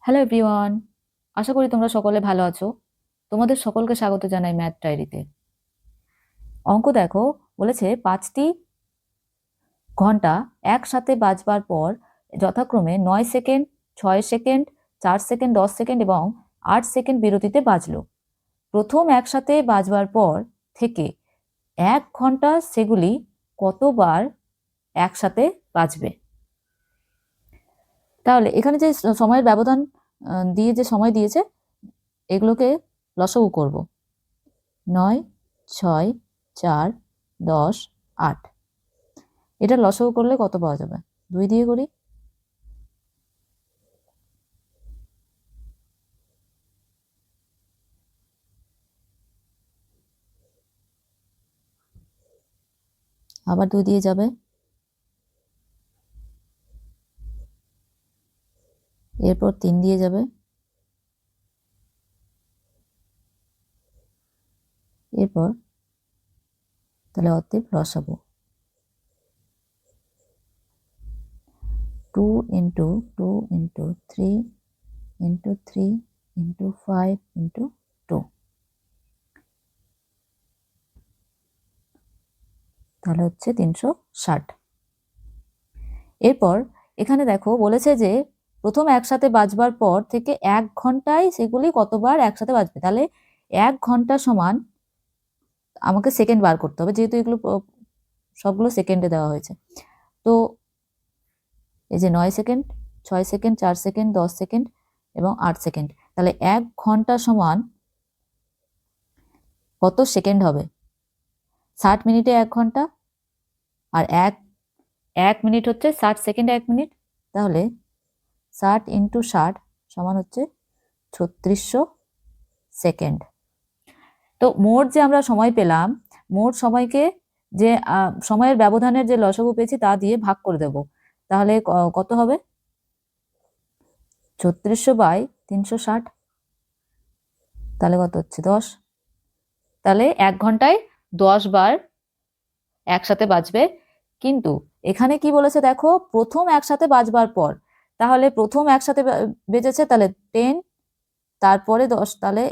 Hello everyone, আশা করি তোমরা সকলে ভালো আছো। তোমাদের সকলকে স্বাগত জানাই ম্যাথ ডায়েরিতে। অঙ্ক দেখো, বলেছে 5টি ঘন্টা একসাথে বাজবার পর যথাক্রমে 9 সেকেন্ড, 6 সেকেন্ড, 4 সেকেন্ড, 10 সেকেন্ড এবং 8 সেকেন্ড বিরতিতে বাজলো। প্রথম একসাথে বাজবার পর থেকে 1 ঘন্টা সেগুলি কতবার একসাথে বাজবে? তাহলে এখানে যে সময়ের ব্যবধান দিয়ে যে সময় দিয়েছে, এগুলোকে লসাগু করব। 9, 6, 4, 10, 8। এটা লসাগু করলে কত পাওয়া যাবে? 2 দিয়ে করি। আবার 2 দিয়ে যাবে। এরপর 3 দিয়ে যাবে। এরপর তাহলে অতএব লসাগু 2 into 2 into 3 into 3 into 5 into 2। তাহলে হচ্ছে 360। এরপর এখানে দেখো বলেছে যে প্রথম একসাথে বাজবার পর থেকে 1 ঘন্টায় সেগুলি কতবার একসাথে বাজবে। তাহলে 1 ঘন্টা সমান আমাকে সেকেন্ড বার করতে হবে, যেহেতু এগুলো সবগুলো সেকেন্ডে দেওয়া হয়েছে। তো এই যে 9 সেকেন্ড, 6 সেকেন্ড, 4 সেকেন্ড, 10 সেকেন্ড এবং 8 সেকেন্ড। তাহলে 1 ঘন্টা সমান কত সেকেন্ড হবে? 60 মিনিটে 1 ঘন্টা, আর এক মিনিট হচ্ছে 60 সেকেন্ডে 1 মিনিট। তাহলে 60 ইন্টু 60 সমান হচ্ছে 3600 সেকেন্ড। তো মোট যে আমরা সময় পেলাম, মোট সময়কে যে সময়ের ব্যবধানের যে লসাগু পেয়েছি তা দিয়ে ভাগ করে দেব। তাহলে কত হবে? 3600/360। তাহলে কত হচ্ছে? 10। তাহলে 1 ঘন্টায় 10 বার একসাথে বাজবে। কিন্তু এখানে কি বলেছে দেখো, প্রথম একসাথে বাজবার পর। তাহলে প্রথম একসাথে বেজেছে, তাহলে 10, তারপরে 10, তাহলে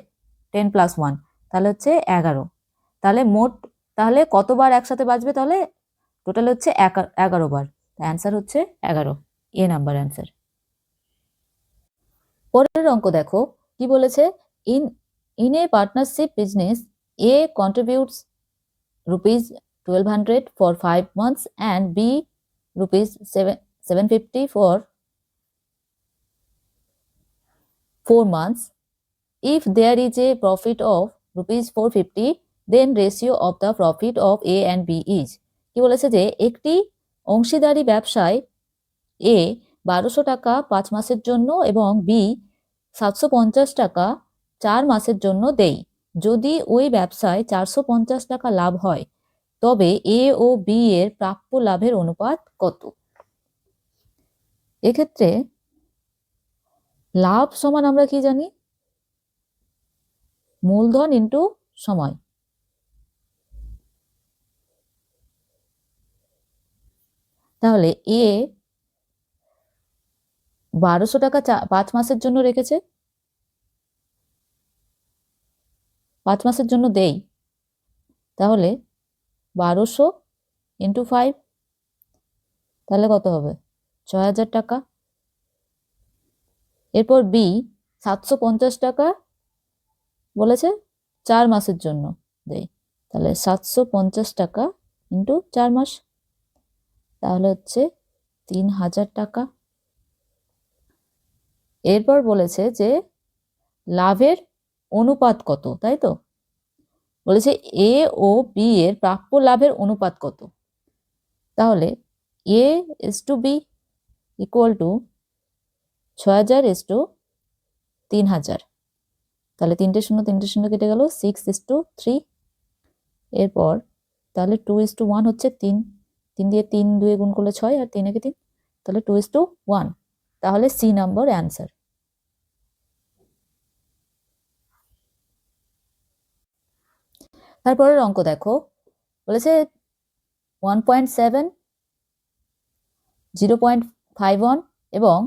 10 + 1, তাহলে হচ্ছে 11। তাহলে মোট তাহলে কতবার একসাথে বাজবে? তাহলে টোটাল হচ্ছে 11 বার। অ্যান্সার হচ্ছে 11, এ নাম্বার অ্যান্সার। পরের অঙ্ক দেখো কি বলেছে, in a partnership business A contributes ₹1200 for 5 months and B ₹750 for 4 months. If there is a profit of ₹450, then ratio of the profit of A and B is। কি বলেছে যে একটি অংশীদারি ব্যবসায় এ 1200 টাকা 5 মাসের জন্য এবং বি 750 টাকা 4 মাসের জন্য দেই। যদি ওই ব্যবসায় 450 টাকা লাভ হয়, তবে এ ও বি এর প্রাপ্য লাভের অনুপাত কত? এক্ষেত্রে লাভ সমান আমরা কি জানি? মূলধন ইন্টু সময়। তাহলে এ 1200 টাকা 5 মাসের জন্য রেখেছে, 5 মাসের জন্য দেই। তাহলে 1200 ইন্টু 5, তাহলে কত হবে? 6000 টাকা। এরপর বি 750 টাকা বলেছে 4 মাসের জন্য দেই। তাহলে 750 টাকা ইন্টু 4 মাস, তাহলে হচ্ছে 3000 টাকা। এরপর বলেছে যে লাভের অনুপাত কত, তাই তো? বলেছে এ ও বি এর প্রাপ্য লাভের অনুপাত কত। তাহলে A is to B equal to 6000 is to 3000। তাহলে 3টে শূন্য কেটে গেল, 6:3। এরপর তাহলে 2:1 হচ্ছে 3 দিয়ে 3 2 গুণ করলে 6 আর 3 একে 3, তাহলে 2:1। তাহলে সি নাম্বার অ্যান্সার। তারপরের অঙ্ক দেখো, বলেছে 1.7, 0.51 এবং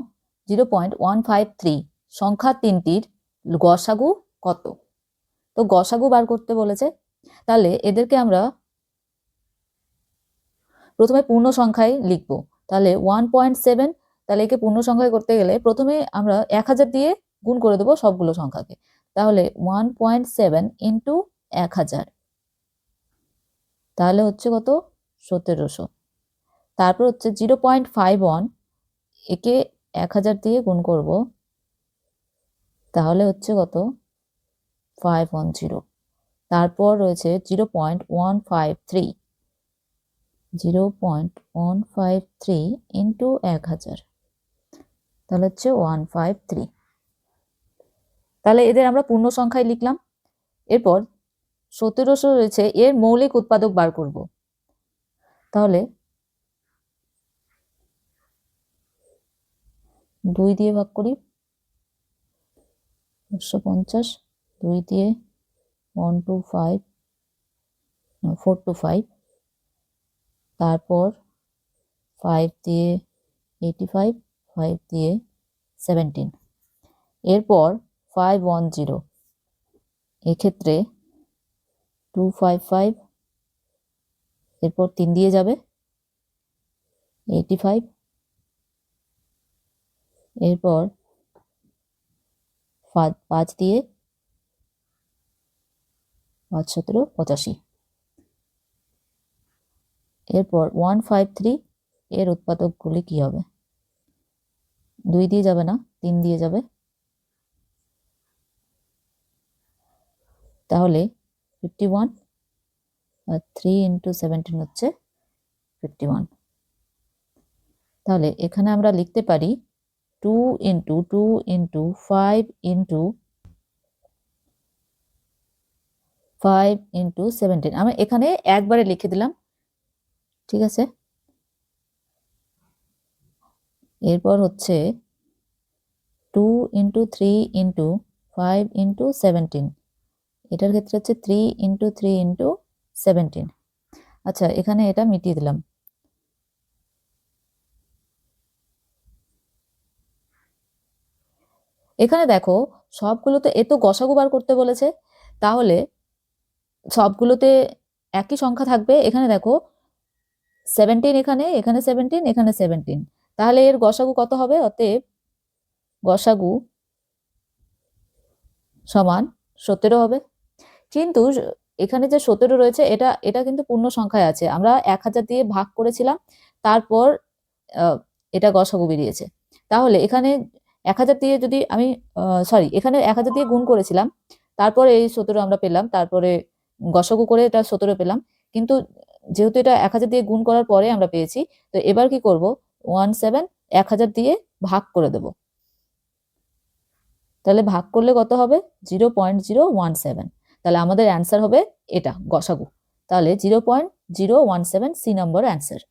0.153 সংখ্যা তিনটির গসাগু কত? তো গসাগু বার করতে বলেছে, তাহলে এদেরকে আমরা প্রথমে পূর্ণ সংখ্যায় লিখব। তাহলে 1.7, তাহলে একে পূর্ণ সংখ্যায় করতে গেলে প্রথমে আমরা 1000 দিয়ে গুণ করে দেবো সবগুলো সংখ্যাকে। তাহলে 1.7 ইন্টু 1000, তাহলে হচ্ছে কত? 1700। তারপর হচ্ছে 0.51, একে 1000 দিয়ে গুণ করব, তাহলে হচ্ছে কত? 510। তারপর রয়েছে 0.153, 0.153 ইন্টু 1000, তাহলে হচ্ছে 153। তাহলে এদের আমরা পূর্ণ সংখ্যায় লিখলাম। এরপর 1700 রয়েছে, এর মৌলিক উৎপাদক বার করব। তাহলে 2 দিয়ে ভাগ করি, 150, 2 দিয়ে 125, 425, তারপর 5 দিয়ে 85, 5 দিয়ে 17, এরপর 510, এক্ষেত্রে 255, এরপর 3 দিয়ে যাবে 85, এরপর 5 দিয়ে 5 17 85, এরপর 153, এর উৎপাদকগুলি কি হবে? 2 দিয়ে যাবে না, 3 দিয়ে যাবে, তাহলে 51, আর 3 ইন্টু 17 হচ্ছে 51। তাহলে এখানে আমরা লিখতে পারি 2 ইন্টু 2 ইন্টু 5 ইন্টু 5 ইন্টু 17, আমি এখানে একবারে লিখে দিলাম, ঠিক আছে। এরপর হচ্ছে 2 ইন্টু 3 ইন্টু 5 ইন্টু 17, এটার ক্ষেত্রে হচ্ছে 3 ইন্টু 3 ইন্টু 17। আচ্ছা, এখানে এটা মিটিয়ে দিলাম। এখানে দেখো সবগুলোতে এ তো গসাগু বার করতে বলেছে, তাহলে সবগুলোতে একই সংখ্যা থাকবে। এখানে দেখো 17, এখানে 17, এখানে 17, তাহলে এর গসাগু কত হবে? অতএব গসাগু সমান 17 হবে। কিন্তু এখানে যে 17 রয়েছে, এটা এটা কিন্তু পূর্ণ সংখ্যায় আছে, আমরা 1000 দিয়ে ভাগ করেছিলাম, তারপর এটা গসাগু বেরিয়েছে। তাহলে এখানে 1000 দিয়ে যদি আমি সরি, এখানে 1000 দিয়ে গুণ করেছিলাম, তারপরে এই 17 আমরা পেলাম, তারপরে গসাগু করে এটা 17 পেলাম। কিন্তু যেহেতু এটা 1000 দিয়ে গুণ করার পরে আমরা পেয়েছি, তো এবার কি করব? 17 1000 দিয়ে ভাগ করে দেব। তাহলে ভাগ করলে কত হবে? 0.017। তাহলে আমাদের অ্যান্সার হবে এটা, গসাগু। তাহলে 0.017 সি নম্বর অ্যান্সার।